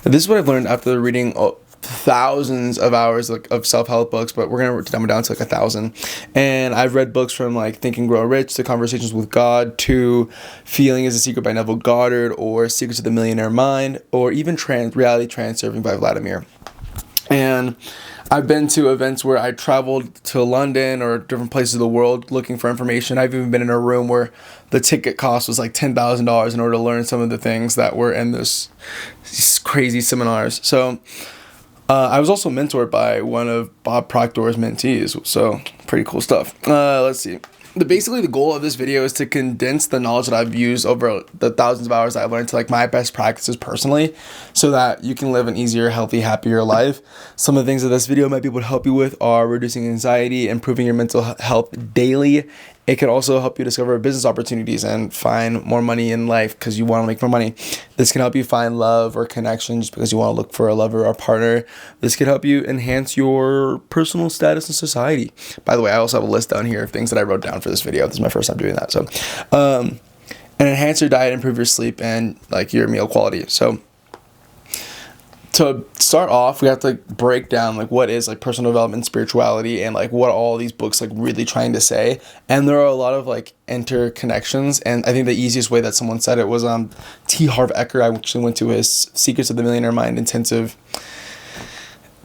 This is what I've learned after reading thousands of hours of self-help books, but we're gonna dumb it down to like 1,000. And I've read books from like Think and Grow Rich to Conversations with God to Feeling is a Secret by Neville Goddard, or Secrets of the Millionaire Mind, or even Reality Transurfing by Vladimir. And I've been to events where I traveled to London or different places of the world looking for information. I've even been in a room where the ticket cost was like $10,000 in order to learn some of the things that were in these crazy seminars. So I was also mentored by one of Bob Proctor's mentees. So pretty cool stuff. Let's see. Basically, the goal of this video is to condense the knowledge that I've used over the thousands of hours that I've learned to like my best practices personally, so that you can live an easier, healthy, happier life. Some of the things that this video might be able to help you with are reducing anxiety, improving your mental health daily. It can also help you discover business opportunities and find more money in life because you want to make more money. This can help you find love or connection just because you want to look for a lover or a partner. This can help you enhance your personal status in society. By the way, I also have a list down here of things that I wrote down for this video. This is my first time doing that. So, and enhance your diet, improve your sleep, and like your meal quality. So, to start off, we have to like break down like what is like personal development, spirituality, and like what all these books like really trying to say. And there are a lot of like interconnections. And I think the easiest way that someone said it was T. Harv Eker. I actually went to his Secrets of the Millionaire Mind intensive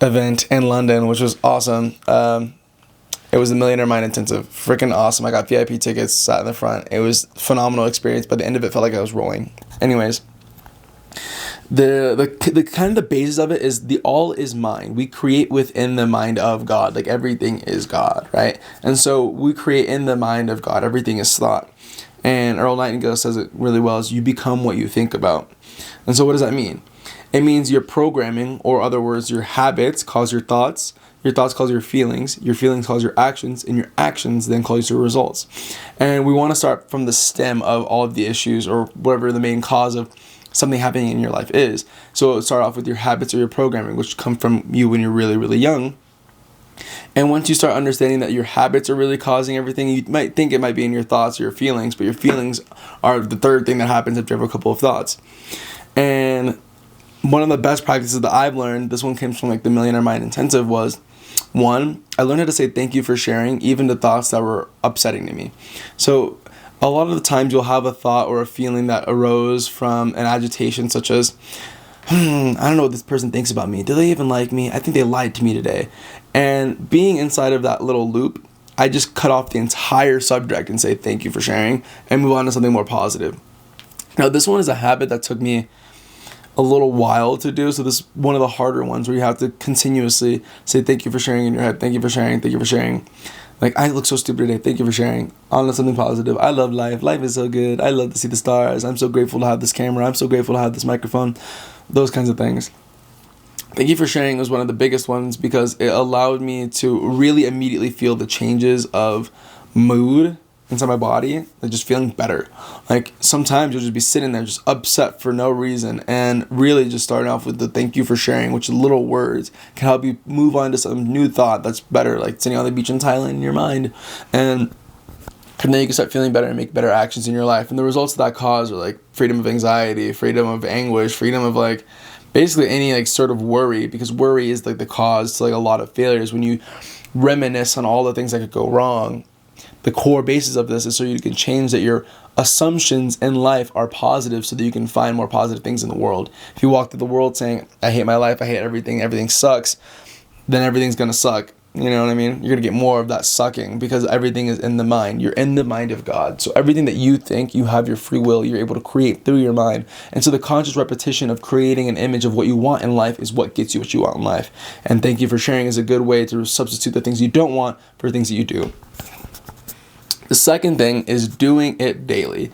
event in London, which was awesome. It was the Millionaire Mind Intensive. Freaking awesome. I got VIP tickets, sat in the front. It was a phenomenal experience. By the end of it, felt like I was rolling. Anyways. The kind of the basis of it is the all is mind. We create within the mind of God. Like everything is God, right? And so we create in the mind of God. Everything is thought. And Earl Nightingale says it really well, is you become what you think about. And so what does that mean? It means your programming, or other words, your habits cause your thoughts cause your feelings cause your actions, and your actions then cause your results. And we want to start from the stem of all of the issues, or whatever the main cause of something happening in your life is. So start off with your habits or your programming, which come from you when you're really, really young. And once you start understanding that your habits are really causing everything, you might think it might be in your thoughts or your feelings, but your feelings are the third thing that happens after you have a couple of thoughts. And one of the best practices that I've learned, this one came from like the Millionaire Mind Intensive, was one, I learned how to say thank you for sharing even the thoughts that were upsetting to me. So a lot of the times you'll have a thought or a feeling that arose from an agitation, such as, I don't know what this person thinks about me. Do they even like me? I think they lied to me today. And being inside of that little loop, I just cut off the entire subject and say thank you for sharing and move on to something more positive. Now, this one is a habit that took me a little while to do. So this is one of the harder ones where you have to continuously say thank you for sharing in your head. Thank you for sharing. Thank you for sharing. Like, I look so stupid today. Thank you for sharing. On to something positive. I love life. Life is so good. I love to see the stars. I'm so grateful to have this camera. I'm so grateful to have this microphone. Those kinds of things. Thank you for sharing was one of the biggest ones because it allowed me to really immediately feel the changes of mood inside my body, like just feeling better. Like sometimes you'll just be sitting there just upset for no reason, and really just starting off with the thank you for sharing, which little words can help you move on to some new thought that's better, like sitting on the beach in Thailand in your mind. And then you can start feeling better and make better actions in your life. And the results of that cause are like freedom of anxiety, freedom of anguish, freedom of like basically any like sort of worry, because worry is like the cause to like a lot of failures. When you reminisce on all the things that could go wrong, the core basis of this is so you can change that your assumptions in life are positive so that you can find more positive things in the world. If you walk through the world saying, I hate my life, I hate everything sucks, then everything's going to suck. You know what I mean? You're going to get more of that sucking because everything is in the mind. You're in the mind of God. So everything that you think, you have your free will, you're able to create through your mind. And so the conscious repetition of creating an image of what you want in life is what gets you what you want in life. And thank you for sharing is a good way to substitute the things you don't want for things that you do. The second thing is doing it daily.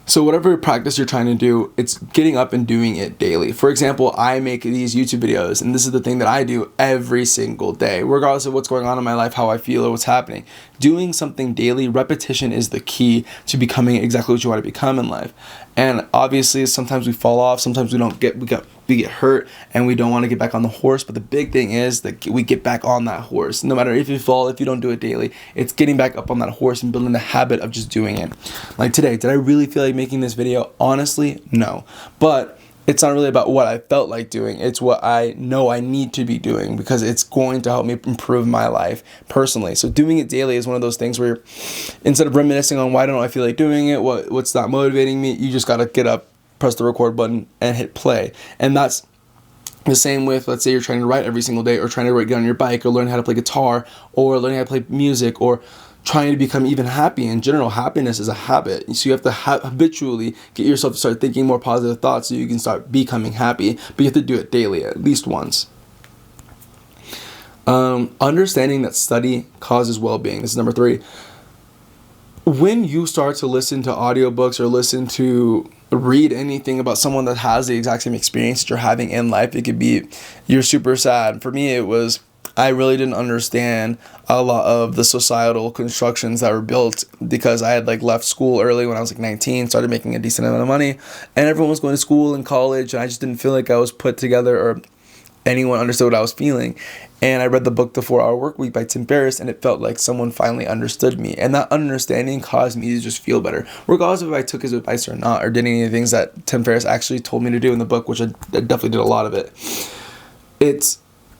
So whatever practice you're trying to do, it's getting up and doing it daily. For example, I make these YouTube videos, and this is the thing that I do every single day, regardless of what's going on in my life, how I feel, or what's happening. Doing something daily, repetition is the key to becoming exactly what you want to become in life. And obviously, sometimes we fall off, sometimes we get hurt, and we don't want to get back on the horse. But the big thing is that we get back on that horse. No matter if you fall, if you don't do it daily, it's getting back up on that horse and building the habit of just doing it. Like today, did I really feel like making this video? Honestly, no. But it's not really about what I felt like doing. It's what I know I need to be doing, because it's going to help me improve my life personally. So doing it daily is one of those things where instead of reminiscing on why don't I feel like doing it, what's not motivating me, you just got to get up, press the record button, and hit play. And that's the same with, let's say you're trying to write every single day, or trying to get on your bike, or learn how to play guitar, or learning how to play music, or trying to become even happy in general. Happiness is a habit. So you have to habitually get yourself to start thinking more positive thoughts so you can start becoming happy. But you have to do it daily, at least once. Understanding that study causes well-being. This is number 3. When you start to listen to audiobooks or read anything about someone that has the exact same experience that you're having in life, it could be you're super sad. For me, it was I really didn't understand a lot of the societal constructions that were built, because I had left school early when I was 19, started making a decent amount of money, and everyone was going to school and college, and I just didn't feel like I was put together or anyone understood what I was feeling. And I read the book The 4-Hour Workweek by Tim Ferriss, and it felt like someone finally understood me. And that understanding caused me to just feel better, regardless of if I took his advice or not, or did any of the things that Tim Ferriss actually told me to do in the book, which I definitely did a lot of it.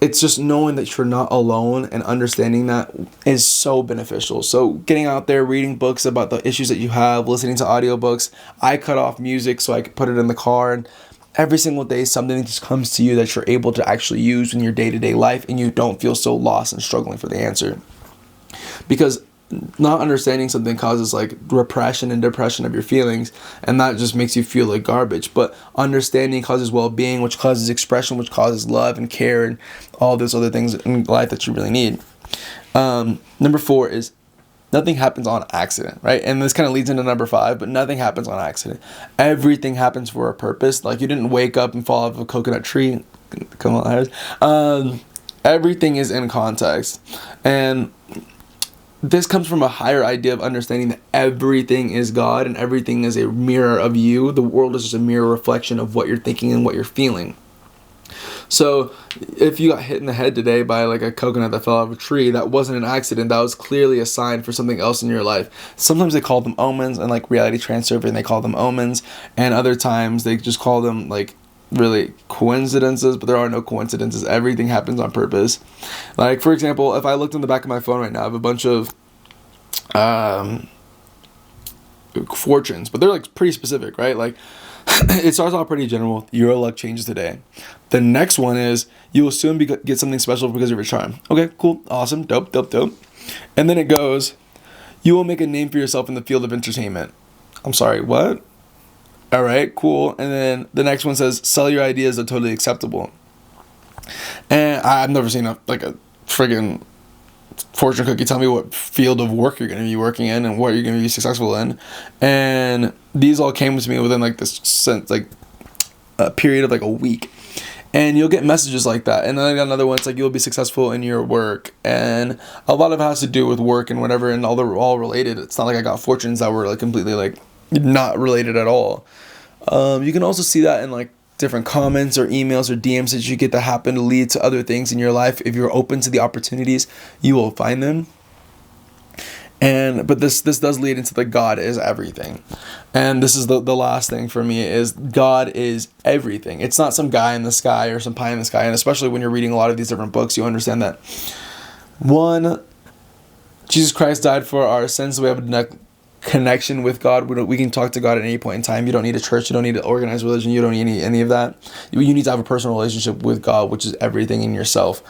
It's just knowing that you're not alone, and understanding that is so beneficial. So getting out there, reading books about the issues that you have, listening to audiobooks. I cut off music so I could put it in the car, and every single day something just comes to you that you're able to actually use in your day-to-day life, and you don't feel so lost and struggling for the answer. Because not understanding something causes repression and depression of your feelings, and that just makes you feel like garbage. But understanding causes well-being, which causes expression, which causes love and care and all those other things in life that you really need. Number 4 is nothing happens on accident, right? And this kind of leads into number 5, but nothing happens on accident. Everything happens for a purpose. You didn't wake up and fall off a coconut tree. Come on, Harris. Everything is in context. And this comes from a higher idea of understanding that everything is God and everything is a mirror of you. The world is just a mirror reflection of what you're thinking and what you're feeling. So if you got hit in the head today by a coconut that fell off a tree, that wasn't an accident. That was clearly a sign for something else in your life. Sometimes they call them omens, and reality transfer, and they call them omens. And other times they just call them really coincidences, but there are no coincidences. Everything happens on purpose. For example, if I looked in the back of my phone right now, I have a bunch of fortunes, but they're pretty specific, right? It starts off pretty general. Your luck changes today. The next one is you will soon get something special because of your charm. Okay, cool, awesome, dope. And then it goes, you will make a name for yourself in the field of entertainment. I'm sorry, what? All right, cool. And then the next one says, sell your ideas are totally acceptable. And I've never seen a friggin' fortune cookie tell me what field of work you're going to be working in and what you're going to be successful in. And these all came to me within a period of a week. And you'll get messages like that. And then I got another one, it's you'll be successful in your work. And a lot of it has to do with work and whatever, and they're all related. It's not I got fortunes that were completely not related at all. You can also see that in different comments or emails or DMs that you get that happen to lead to other things in your life. If you're open to the opportunities, you will find them. But this does lead into God is everything. And this is the last thing for me is God is everything. It's not some guy in the sky or some pie in the sky. And especially when you're reading a lot of these different books, you understand that 1, Jesus Christ died for our sins, so we have a connection with God. We can talk to God at any point in time. You don't need a church. You don't need to organize religion. You don't need any of that. You need to have a personal relationship with God, which is everything in yourself.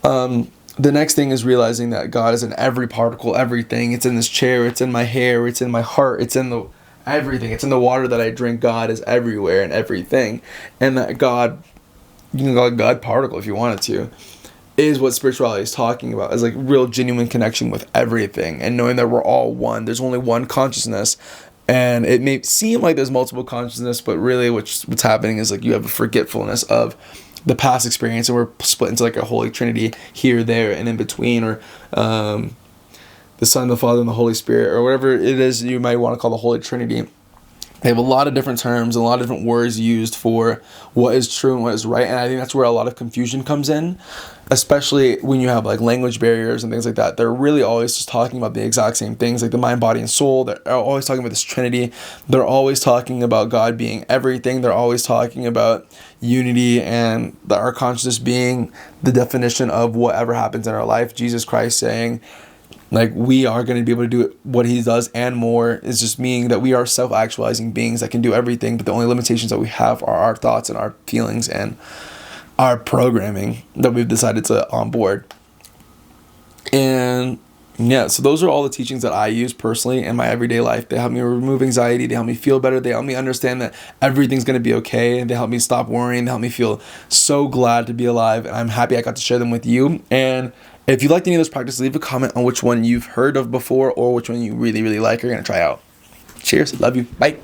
The next thing is realizing that God is in every particle, everything. It's in this chair. It's in my hair. It's in my heart. It's in everything. It's in the water that I drink. God is everywhere and everything. And that God, you can call it God particle if you wanted to, is what spirituality is talking about. Is real genuine connection with everything and knowing that we're all one. There's only one consciousness, and it may seem like there's multiple consciousness, but really what's happening is you have a forgetfulness of the past experience, and we're split into a holy trinity here, there, and in between, or the Son, the Father, and the Holy Spirit, or whatever it is you might want to call the Holy Trinity. They have a lot of different terms and a lot of different words used for what is true and what is right. And I think that's where a lot of confusion comes in, especially when you have like language barriers and things like that. They're really always just talking about the exact same things, like the mind, body, and soul. They're always talking about this Trinity. They're always talking about God being everything. They're always talking about unity and our consciousness being the definition of whatever happens in our life. Jesus Christ saying, like, we are going to be able to do what he does and more, is just meaning that we are self-actualizing beings that can do everything, but the only limitations that we have are our thoughts and our feelings and our programming that we've decided to onboard. And yeah, so those are all the teachings that I use personally in my everyday life. They help me remove anxiety. They help me feel better. They help me understand that everything's going to be okay. They help me stop worrying. They help me feel so glad to be alive. And I'm happy I got to share them with you. And if you liked any of those practices, leave a comment on which one you've heard of before or which one you really, really like or you're going to try out. Cheers. Love you. Bye.